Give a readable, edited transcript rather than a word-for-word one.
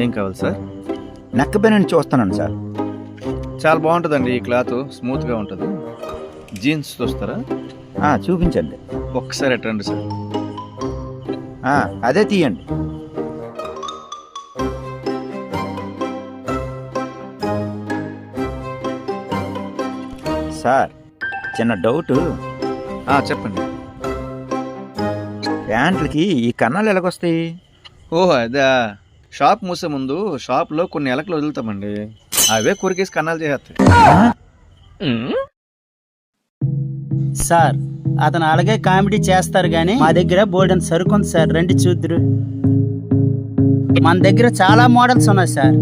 ఏం కావాలి sir? Neck బెనీన్ చూస్తున్నాను సార్. చాలా బాగుంటుందండి ఈ క్లాత్, స్మూత్గా ఉంటుంది. జీన్స్ చూస్తారా? చూపించండి. ఒక్కసారి ఎట్టండి సార్. అదే తీయండి. సార్, చిన్న డౌట్. చెప్పండి. ప్యాంట్లకి ఈ కన్నాలు ఎలాగొస్తాయి? ఓహో అదే, షాప్ మూసే ముందు షాప్లో కొన్ని ఎలకలు వదులుతామండి, అవే కొరికేసి కన్నాలు చేస్తాయి. సార్ అతను అలాగే కామెడీ చేస్తారు గానీ మా దగ్గర బోల్డెన్ సరుకు ఉంది సార్, రండి చూద్దురు. మన దగ్గర చాలా మోడల్స్ ఉన్నాయి సార్.